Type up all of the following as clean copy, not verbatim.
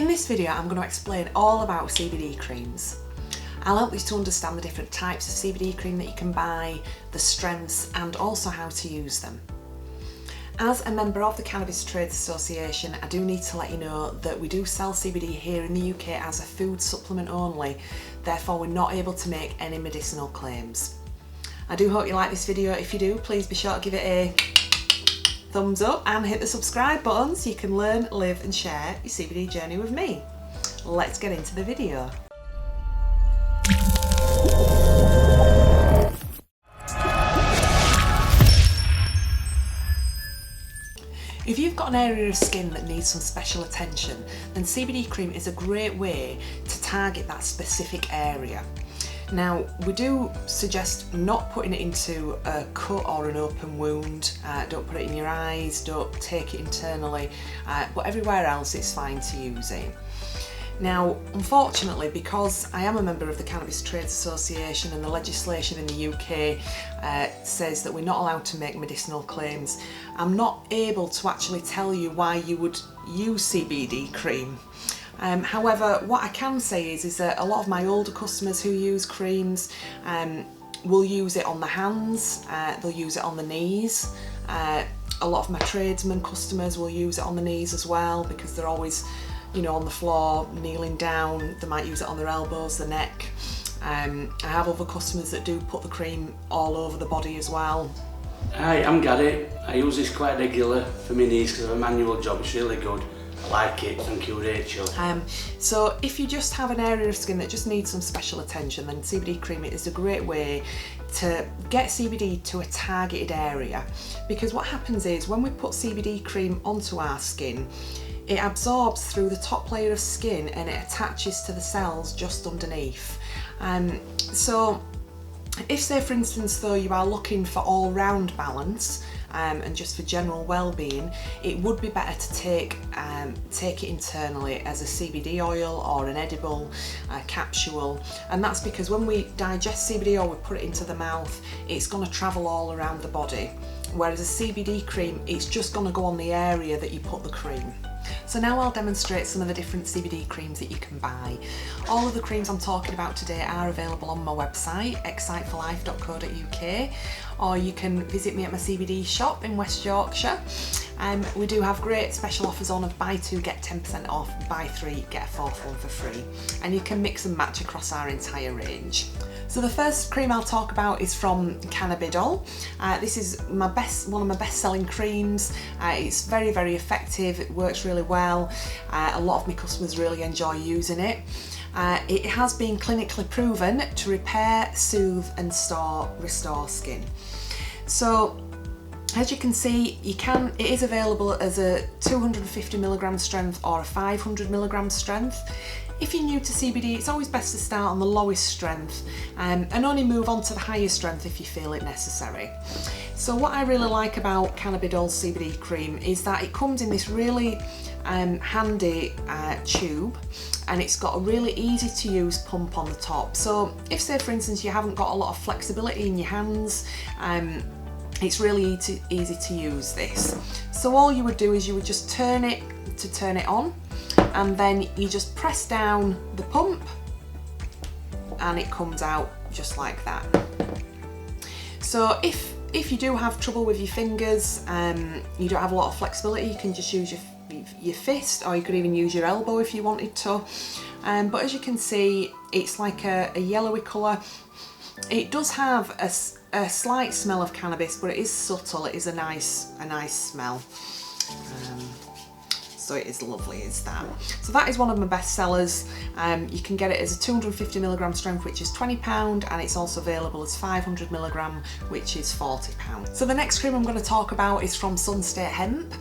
In this video, I'm going to explain all about CBD creams. I'll help you to understand the different types of CBD cream that you can buy, the strengths, and also how to use them. As a member of the Cannabis Trades Association, I do need to let you know that we do sell CBD here in the UK as a food supplement only, therefore we're not able to make any medicinal claims. I do hope you like this video. If you do, please be sure to give it a thumbs up and hit the subscribe button so you can learn, live and share your CBD journey with me. Let's get into the video. If you've got an area of skin that needs some special attention, then CBD cream is a great way to target that specific area. Now, we do suggest not putting it into a cut or an open wound. Don't put it in your eyes, don't take it internally, but everywhere else it's fine to use it. Now, unfortunately, because I am a member of the Cannabis Trades Association and the legislation in the UK says that we're not allowed to make medicinal claims, I'm not able to actually tell you why you would use CBD cream. However, what I can say is that a lot of my older customers who use creams will use it on the hands, they'll use it on the knees. A lot of my tradesmen customers will use it on the knees as well because they're always, you know, on the floor, kneeling down. They might use it on their elbows, the neck. I have other customers that do put the cream all over the body as well. Hi, I'm Gary. I use this quite regular for my knees because of a manual job. It's really good. I like it. Thank you, Rachel. So if you just have an area of skin that just needs some special attention, then CBD cream is a great way to get CBD to a targeted area. Because what happens is when we put CBD cream onto our skin, it absorbs through the top layer of skin and it attaches to the cells just underneath. So if, say for instance, though you are looking for all-round balance and just for general well-being, it would be better to take it internally as a CBD oil or an edible capsule, and that's because when we digest CBD or we put it into the mouth, it's going to travel all around the body, whereas a CBD cream, it's just going to go on the area that you put the cream. So now I'll demonstrate some of the different CBD creams that you can buy. All of the creams I'm talking about today are available on my website, exciteforlife.co.uk, or you can visit me at my CBD shop in West Yorkshire. We do have great special offers on of buy two get 10% off, buy three get a fourth one for free, and you can mix and match across our entire range. So the first cream I'll talk about is from Cannabidol. This is one of my best selling creams. It's very, very effective, it works really well. A lot of my customers really enjoy using it. It has been clinically proven to repair, soothe and restore skin. So as you can see, it is available as a 250mg strength or a 500mg strength. If you're new to CBD, it's always best to start on the lowest strength and only move on to the higher strength if you feel it necessary. So what I really like about Cannabidol CBD cream is that it comes in this really handy tube, and it's got a really easy to use pump on the top. So if, say for instance, you haven't got a lot of flexibility in your hands, it's really easy to use this. So all you would do is you would just turn it on, and then you just press down the pump and it comes out just like that. So if you do have trouble with your fingers, you don't have a lot of flexibility, you can just use your fist, or you could even use your elbow if you wanted to. But as you can see, it's like a yellowy colour. It does have a slight smell of cannabis, but it is subtle. It is a nice smell. So it is lovely, is that. So that is one of my best sellers. You can get it as a 250mg strength, which is £20, and it's also available as 500mg, which is £40. So the next cream I'm going to talk about is from Sunstate Hemp,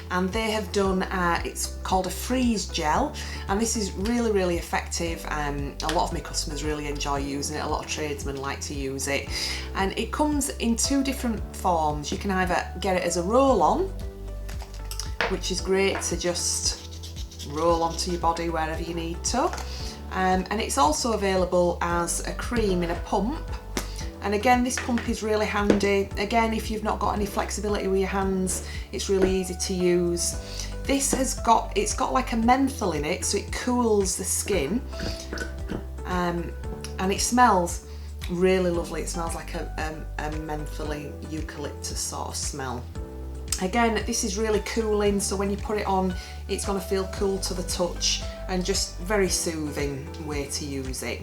and they have done, it's called a freeze gel, and this is really, really effective. A lot of my customers really enjoy using it, a lot of tradesmen like to use it, and it comes in two different forms. You can either get it as a roll-on, which is great to just roll onto your body wherever you need to. And it's also available as a cream in a pump. And again, this pump is really handy. Again, if you've not got any flexibility with your hands, it's really easy to use. It's got like a menthol in it, so it cools the skin, and it smells really lovely. It smells like a mentholy eucalyptus sort of smell. Again, this is really cooling, so when you put it on, it's going to feel cool to the touch and just very soothing way to use it.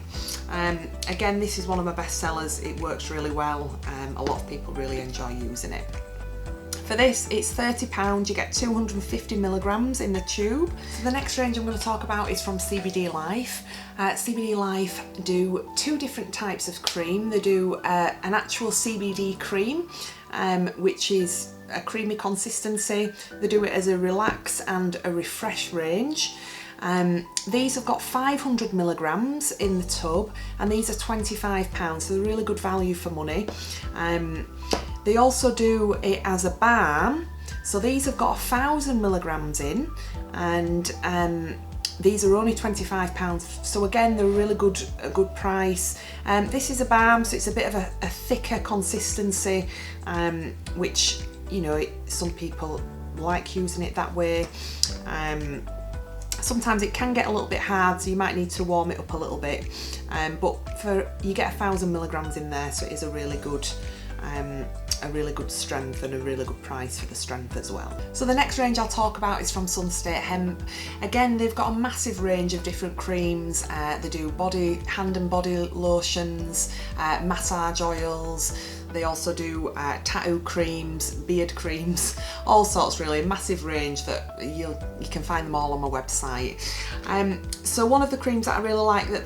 Again, this is one of my best sellers. It works really well. A lot of people really enjoy using it. For this, it's £30. You get 250 milligrams in the tube. So the next range I'm going to talk about is from CBD Life. CBD Life do two different types of cream. They do an actual CBD cream, which is a creamy consistency. They do it as a relax and a refresh range. These have got 500 milligrams in the tub, and these are £25, so they're really good value for money. They also do it as a balm, so these have got 1,000 milligrams in, and these are only £25. So again, they're a good price. This is a balm, so it's a bit of a thicker consistency, which, you know, some people like using it that way. Sometimes it can get a little bit hard, so you might need to warm it up a little bit. But you get 1,000 milligrams in there, so it is a really good strength and a really good price for the strength as well. So the next range I'll talk about is from Sunstate Hemp. Again, they've got a massive range of different creams. They do hand and body lotions, massage oils. They also do tattoo creams, beard creams, all sorts really, a massive range that you can find them all on my website. So one of the creams that I really like that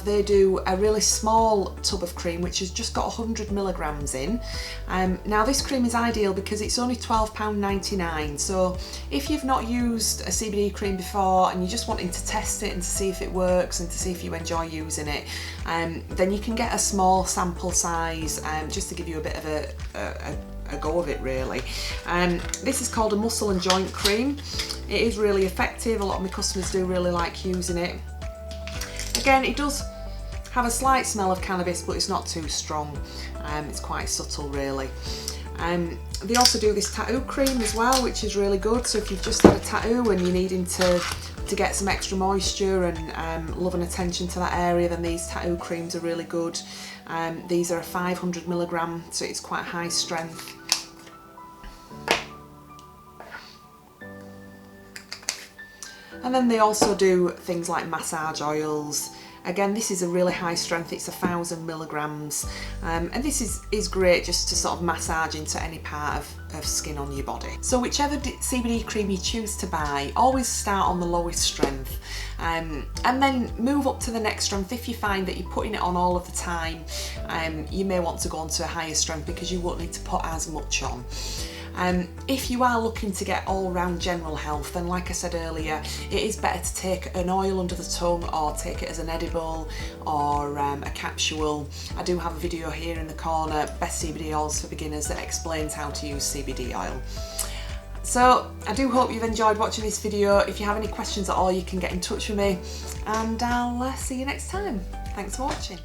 they do a really small tub of cream which has just got 100 milligrams in. Now this cream is ideal because it's only £12.99, so if you've not used a CBD cream before and you're just wanting to test it and to see if it works and to see if you enjoy using it, then you can get a small sample size just to give you a bit of a go of it really. This is called a muscle and joint cream. It is really effective. A lot of my customers do really like using it. Again, it does have a slight smell of cannabis, but it's not too strong. It's quite subtle really. They also do this tattoo cream as well, which is really good. So if you've just had a tattoo and you're needing to get some extra moisture and love and attention to that area, then these tattoo creams are really good. These are a 500 milligram, so it's quite high strength. And then they also do things like massage oils. Again, this is a really high strength, it's 1,000 milligrams. And this is great just to sort of massage into any part of skin on your body. So whichever CBD cream you choose to buy, always start on the lowest strength. And then move up to the next strength. If you find that you're putting it on all of the time, you may want to go on to a higher strength because you won't need to put as much on. If you are looking to get all-round general health, then like I said earlier, it is better to take an oil under the tongue or take it as an edible or a capsule. I do have a video here in the corner, Best CBD Oils for Beginners, that explains how to use CBD oil. So I do hope you've enjoyed watching this video. If you have any questions at all, you can get in touch with me, and I'll see you next time. Thanks for watching.